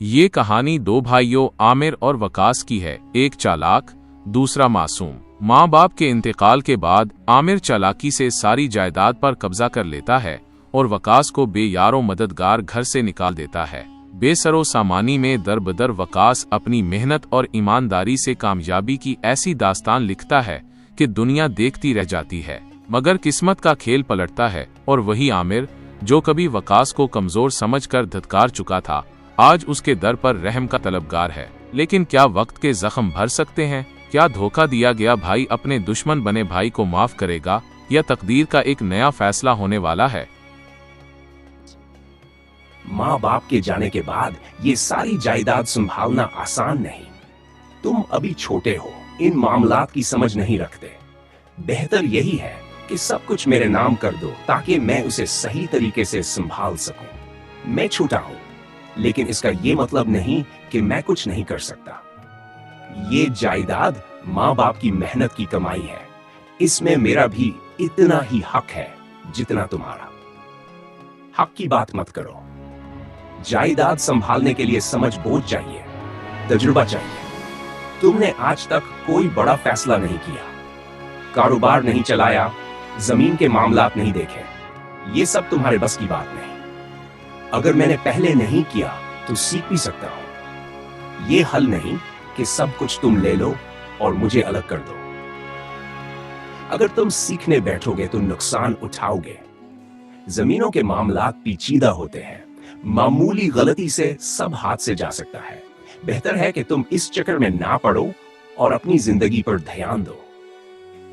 ये कहानी दो भाइयों आमिर और वकास की है। एक चालाक, दूसरा मासूम। माँ बाप के इंतकाल के बाद आमिर चालाकी से सारी जायदाद पर कब्जा कर लेता है और वकास को बेयारो मददगार घर से निकाल देता है। बेसरो सामानी में दरबदर वकास अपनी मेहनत और ईमानदारी से कामयाबी की ऐसी दास्तान लिखता है कि दुनिया देखती रह जाती है। मगर किस्मत का खेल पलटता है और वही आमिर, जो कभी वकास को कमजोर समझकर धत्कार चुका था, आज उसके दर पर रहम का तलबगार है। लेकिन क्या वक्त के जख्म भर सकते हैं? क्या धोखा दिया गया भाई अपने दुश्मन बने भाई को माफ करेगा, या तकदीर का एक नया फैसला होने वाला है? माँ बाप के जाने के बाद ये सारी जायदाद संभालना आसान नहीं। तुम अभी छोटे हो, इन मामलात की समझ नहीं रखते। बेहतर यही है कि सब कुछ मेरे नाम कर दो ताकि मैं उसे सही तरीके से संभाल सकूं। मैं छोटा हूं, लेकिन इसका ये मतलब नहीं कि मैं कुछ नहीं कर सकता। ये जायदाद माँ बाप की मेहनत की कमाई है। इसमें मेरा भी इतना ही हक है जितना तुम्हारा। हक की बात मत करो। जायदाद संभालने के लिए समझ बूझ चाहिए, तजुर्बा चाहिए। तुमने आज तक कोई बड़ा फैसला नहीं किया, कारोबार नहीं चलाया, जमीन के मामलात नहीं देखे। ये सब तुम्हारे बस की बात नहीं। अगर मैंने पहले नहीं किया तो सीख भी सकता हूं। ये हल नहीं कि सब कुछ तुम ले लो और मुझे अलग कर दो। अगर तुम सीखने बैठोगे तो नुकसान उठाओगे। जमीनों के मामलात पेचीदा होते हैं। मामूली गलती से सब हाथ से जा सकता है। बेहतर है कि तुम इस चक्कर में ना पड़ो और अपनी जिंदगी पर ध्यान दो।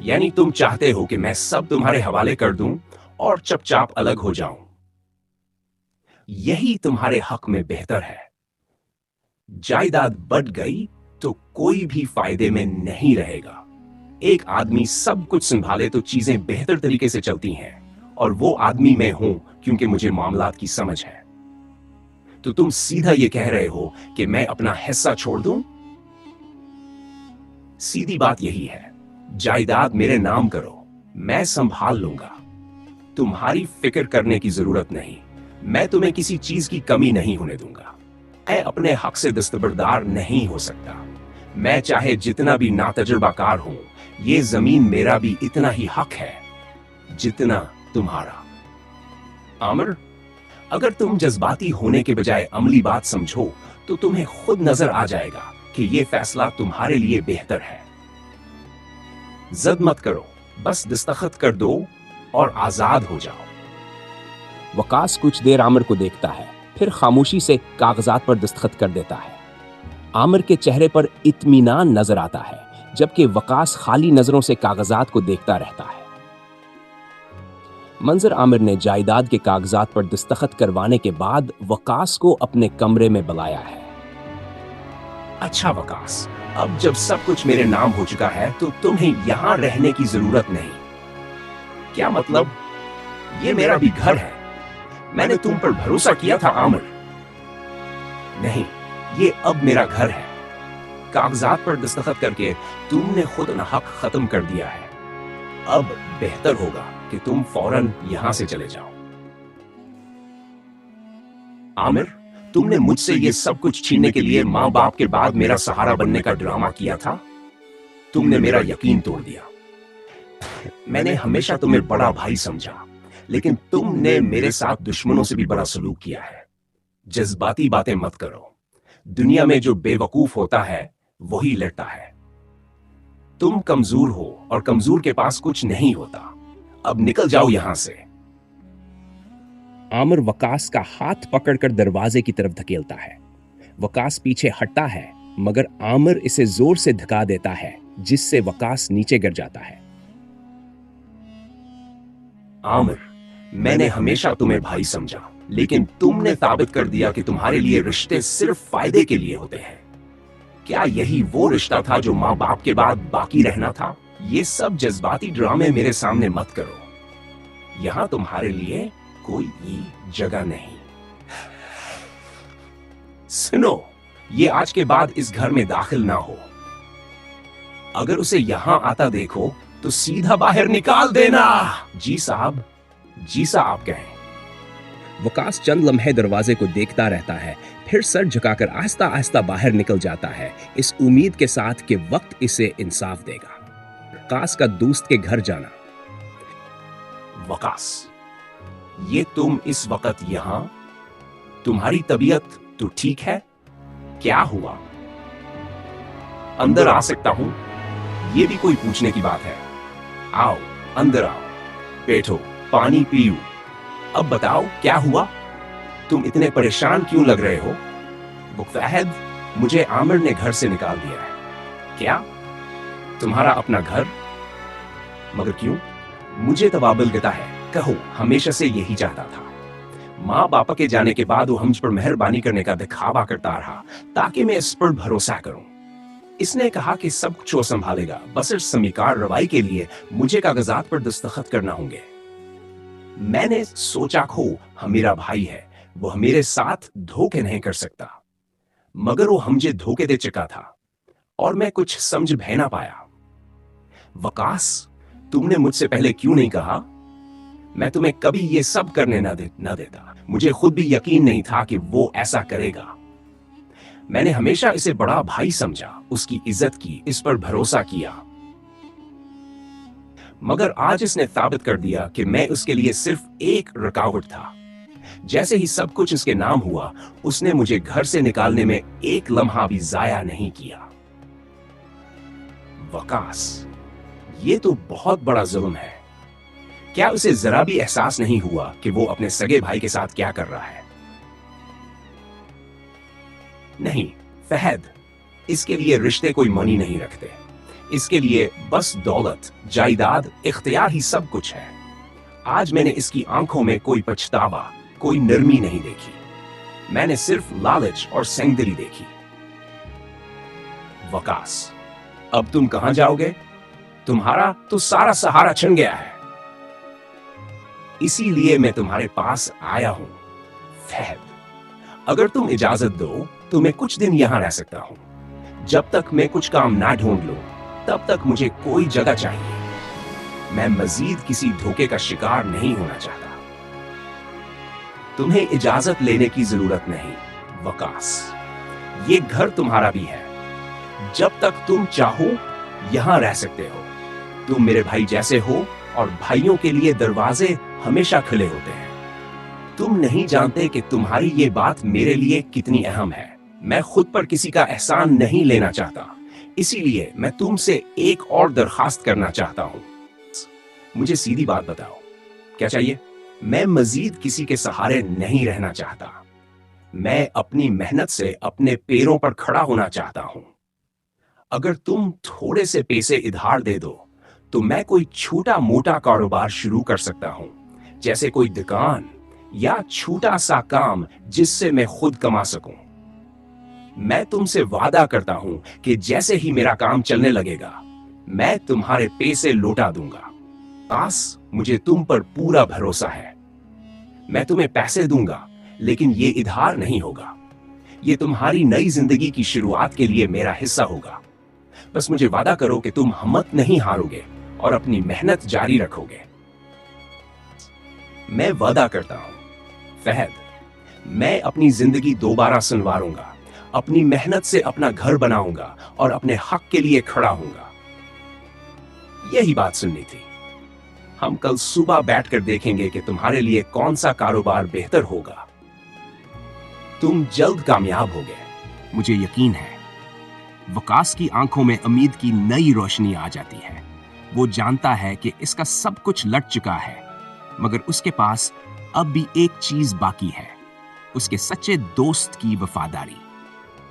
यानी तुम चाहते हो कि मैं सब तुम्हारे हवाले कर दूं और चुपचाप अलग हो जाऊं। यही तुम्हारे हक में बेहतर है। जायदाद बढ़ गई तो कोई भी फायदे में नहीं रहेगा। एक आदमी सब कुछ संभाले तो चीजें बेहतर तरीके से चलती हैं, और वो आदमी मैं हूं क्योंकि मुझे मामलात की समझ है। तो तुम सीधा ये कह रहे हो कि मैं अपना हिस्सा छोड़ दूं? सीधी बात यही है, जायदाद मेरे नाम करो, मैं संभाल लूंगा। तुम्हारी फिक्र करने की जरूरत नहीं। मैं तुम्हें किसी चीज की कमी नहीं होने दूंगा। मैं अपने हक से दस्तबरदार नहीं हो सकता। मैं चाहे जितना भी नातजुर्बाकार हूं, ये जमीन मेरा भी इतना ही हक है जितना तुम्हारा। आमिर, अगर तुम जज्बाती होने के बजाय अमली बात समझो तो तुम्हें खुद नजर आ जाएगा कि यह फैसला तुम्हारे लिए बेहतर है। जिद मत करो, बस दस्तखत कर दो और आजाद हो जाओ। वकास कुछ देर आमिर को देखता है, फिर खामोशी से कागजात पर दस्तखत कर देता है। आमिर के चेहरे पर इत्मीनान नजर आता है, जबकि वकास खाली नजरों से कागजात को देखता रहता है। मंजर आमिर ने जायदाद के कागजात पर दस्तखत करवाने के बाद वकास को अपने कमरे में बुलाया है। अच्छा वकास, अब जब सब कुछ मेरे नाम हो चुका है तो तुम्हें यहां रहने की जरूरत नहीं। क्या मतलब? ये मेरा भी घर है। मैंने तुम पर भरोसा किया था आमिर। नहीं, ये अब मेरा घर है। कागजात पर दस्तखत करके तुमने खुद अपना हक खत्म कर दिया है। अब बेहतर होगा कि तुम फौरन यहां से चले जाओ। आमिर, तुमने मुझसे ये सब कुछ छीनने के लिए माँ बाप के बाद मेरा सहारा बनने का ड्रामा किया था। तुमने मेरा यकीन तोड़ दिया। मैंने हमेशा तुम्हें बड़ा भाई समझा, लेकिन तुमने मेरे साथ दुश्मनों से भी बड़ा सलूक किया है। जज्बाती बातें मत करो। दुनिया में जो बेवकूफ होता है वही लड़ता है। तुम कमजोर हो और कमजोर के पास कुछ नहीं होता। अब निकल जाओ यहां से। आमिर वकास का हाथ पकड़कर दरवाजे की तरफ धकेलता है। वकास पीछे हटता है, मगर आमिर इसे जोर से धक्का देता है, जिससे वकास नीचे गिर जाता है। आमिर, मैंने हमेशा तुम्हें भाई समझा, लेकिन तुमने साबित कर दिया कि तुम्हारे लिए रिश्ते सिर्फ फायदे के लिए होते हैं। क्या यही वो रिश्ता था जो माँ बाप के बाद बाकी रहना था? ये सब जज्बाती ड्रामे मेरे सामने मत करो। यहां तुम्हारे लिए कोई जगह नहीं। सुनो, ये आज के बाद इस घर में दाखिल ना हो। अगर उसे यहां आता देखो तो सीधा बाहर निकाल देना। जी साहब, जी साहब कहें। वकास चंद लम्हे दरवाजे को देखता रहता है, फिर सर झुकाकर आहिस्ता आहिस्ता बाहर निकल जाता है, इस उम्मीद के साथ कि वक्त इसे इंसाफ देगा। वकास का दोस्त के घर जाना। वकास, ये तुम इस वक्त यहां? तुम्हारी तबीयत तो ठीक है? क्या हुआ? अंदर आ सकता हूं? ये भी कोई पूछने की बात है? आओ, अंदर आओ, बैठो, पानी पियो। अब बताओ क्या हुआ? तुम इतने परेशान क्यों लग रहे हो? वो फहद, मुझे आमिर ने घर से निकाल दिया है। क्या? तुम्हारा अपना घर? मगर क्यों? मुझे तबाबल कहता है, कहो, हमेशा से यही चाहता था। माँ बापा के जाने के बाद वो हम पर मेहरबानी करने का दिखावा करता रहा ताकि मैं इस पर भरोसा करूं। इसने कहा कि सब कुछ वो संभालेगा, बस इस समीकार रवाई के लिए मुझे कागजात पर दस्तखत करना होंगे। मैंने सोचा खो हम मेरा भाई है, वो मेरे साथ धोखे नहीं कर सकता, मगर वो मुझे धोखे दे चुका था और मैं कुछ समझ भय ना पाया। वकास, तुमने मुझसे पहले क्यों नहीं कहा? मैं तुम्हें कभी ये सब करने न देता। मुझे खुद भी यकीन नहीं था कि वो ऐसा करेगा। मैंने हमेशा इसे बड़ा भाई समझा, उसकी इज्जत की, इस पर भरोसा किया, मगर आज इसने साबित कर दिया कि मैं उसके लिए सिर्फ एक रुकावट था। जैसे ही सब कुछ उसके नाम हुआ, उसने मुझे घर से निकालने में एक लम्हा भी जाया नहीं किया। वकास, ये तो बहुत बड़ा जुल्म है। क्या उसे जरा भी एहसास नहीं हुआ कि वो अपने सगे भाई के साथ क्या कर रहा है? नहीं फहद, इसके लिए रिश्ते कोई मानी नहीं रखते। इसके लिए बस दौलत, जायदाद, इख्तियार ही सब कुछ है। आज मैंने इसकी आंखों में कोई पछतावा, कोई नरमी नहीं देखी। मैंने सिर्फ लालच और सेंगदिली देखी। वकास, अब तुम कहां जाओगे? तुम्हारा तो सारा सहारा छिन गया है। इसीलिए मैं तुम्हारे पास आया हूं। फहद, अगर तुम इजाजत दो तो मैं कुछ दिन यहां रह सकता हूं। जब तक मैं कुछ काम ना ढूंढ लूं, तब तक मुझे कोई जगह चाहिए। मैं मजीद किसी धोखे का शिकार नहीं होना चाहता। तुम्हें इजाजत लेने की जरूरत नहीं वकास, ये घर तुम्हारा भी है। जब तक तुम चाहो यहां रह सकते हो। तुम मेरे भाई जैसे हो और भाइयों के लिए दरवाजे हमेशा खुले होते हैं। तुम नहीं जानते कि तुम्हारी ये बात मेरे लिए कितनी अहम है। मैं खुद पर किसी का एहसान नहीं लेना चाहता, इसीलिए मैं तुमसे एक और दरखास्त करना चाहता हूं। मुझे सीधी बात बताओ, क्या चाहिए? मैं मजीद किसी के सहारे नहीं रहना चाहता। मैं अपनी मेहनत से अपने पैरों पर खड़ा होना चाहता हूं। अगर तुम थोड़े से पैसे उधार दे दो तो मैं कोई छोटा मोटा कारोबार शुरू कर सकता हूं, जैसे कोई दुकान या छोटा सा काम जिससे मैं खुद कमा सकूं। मैं तुमसे वादा करता हूं कि जैसे ही मेरा काम चलने लगेगा, मैं तुम्हारे पैसे लौटा दूंगा। बस मुझे तुम पर पूरा भरोसा है। मैं तुम्हें पैसे दूंगा, लेकिन ये उधार नहीं होगा। ये तुम्हारी नई जिंदगी की शुरुआत के लिए मेरा हिस्सा होगा। बस मुझे वादा करो कि तुम हिम्मत नहीं हारोगे और अपनी मेहनत जारी रखोगे। मैं वादा करता हूं फहद, मैं अपनी जिंदगी दोबारा संवारूंगा, अपनी मेहनत से अपना घर बनाऊंगा और अपने हक के लिए खड़ा होऊंगा। यही बात सुननी थी। हम कल सुबह बैठकर देखेंगे कि तुम्हारे लिए कौन सा कारोबार बेहतर होगा। तुम जल्द कामयाब होगे, मुझे यकीन है। वकास की आंखों में उम्मीद की नई रोशनी आ जाती है। वो जानता है कि इसका सब कुछ लट चुका है, मगर उसके पास अब भी एक चीज बाकी है, उसके सच्चे दोस्त की वफादारी।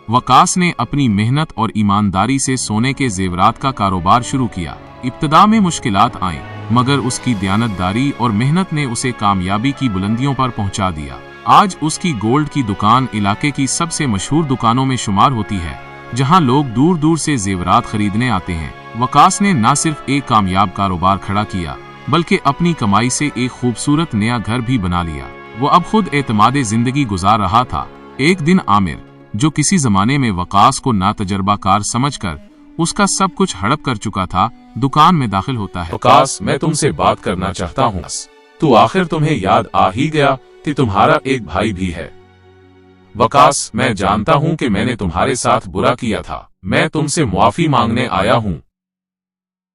वकास ने अपनी मेहनत और ईमानदारी से सोने के जेवरात का कारोबार शुरू किया। इब्तिदा में मुश्किलात आईं, मगर उसकी दयानतदारी और मेहनत ने उसे कामयाबी की बुलंदियों पर पहुंचा दिया। आज उसकी गोल्ड की दुकान इलाके की सबसे मशहूर दुकानों में शुमार होती है, जहां लोग दूर दूर से जेवरात खरीदने आते हैं। वकास ने न सिर्फ एक कामयाब कारोबार खड़ा किया, बल्कि अपनी कमाई से एक खूबसूरत नया घर भी बना लिया। वो अब खुद एतमादे जिंदगी गुजार रहा था। एक दिन आमिर, जो किसी जमाने में वकास को नातजर्बाकार समझकर उसका सब कुछ हड़प कर चुका था, दुकान में दाखिल होता है। वकास, मैं तुमसे बात करना चाहता हूँ। तो आखिर तुम्हें याद आ ही गया। कि तुम्हारा एक भाई भी है। वकास, मैं जानता हूं कि मैंने तुम्हारे साथ बुरा किया था। मैं तुमसे मुआफी मांगने आया हूं।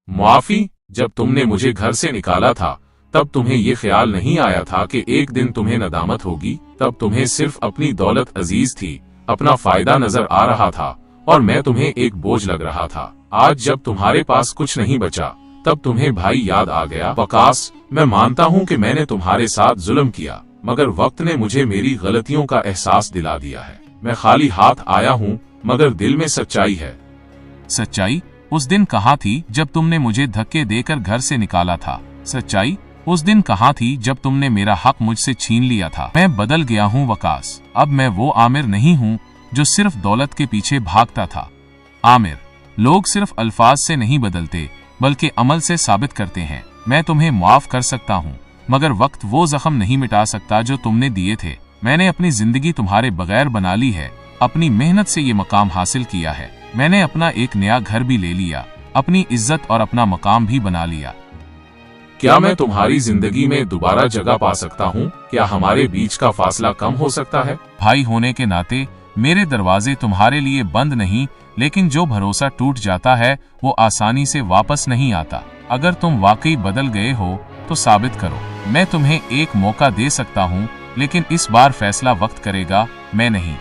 मुआफी? जब तुमने मुझे घर से निकाला था तब तुम्हें ये ख्याल नहीं आया था कि एक दिन तुम्हें नदामत होगी? तब तुम्हें सिर्फ अपनी दौलत अजीज थी, अपना फायदा नजर आ रहा था और मैं तुम्हें एक बोझ लग रहा था। आज जब तुम्हारे पास कुछ नहीं बचा तब तुम्हें भाई याद आ गया। वकास, मैं मानता हूं कि मैंने तुम्हारे साथ जुल्म किया, मगर वक्त ने मुझे मेरी गलतियों का एहसास दिला दिया है। मैं खाली हाथ आया हूं, मगर दिल में सच्चाई है। सच्चाई? उस दिन कहाँ थी जब तुमने मुझे धक्के देकर घर से निकाला था? सच्चाई उस दिन कहाँ थी जब तुमने मेरा हक मुझसे छीन लिया था? मैं बदल गया हूँ वकास। अब मैं वो आमिर नहीं हूँ जो सिर्फ दौलत के पीछे भागता था। आमिर, लोग सिर्फ अल्फाज से नहीं बदलते बल्कि अमल से साबित करते हैं। मैं तुम्हें माफ कर सकता हूँ, मगर वक्त वो जख्म नहीं मिटा सकता जो तुमने दिए थे। मैंने अपनी जिंदगी तुम्हारे बगैर बना ली है, अपनी मेहनत से ये मकाम हासिल किया है। मैंने अपना एक नया घर भी ले लिया, अपनी इज्जत और अपना मकाम भी बना लिया। क्या मैं तुम्हारी जिंदगी में दोबारा जगह पा सकता हूँ? क्या हमारे बीच का फासला कम हो सकता है? भाई होने के नाते मेरे दरवाजे तुम्हारे लिए बंद नहीं, लेकिन जो भरोसा टूट जाता है वो आसानी से वापस नहीं आता। अगर तुम वाकई बदल गए हो तो साबित करो। मैं तुम्हें एक मौका दे सकता हूँ, लेकिन इस बार फैसला वक्त करेगा, मैं नहीं।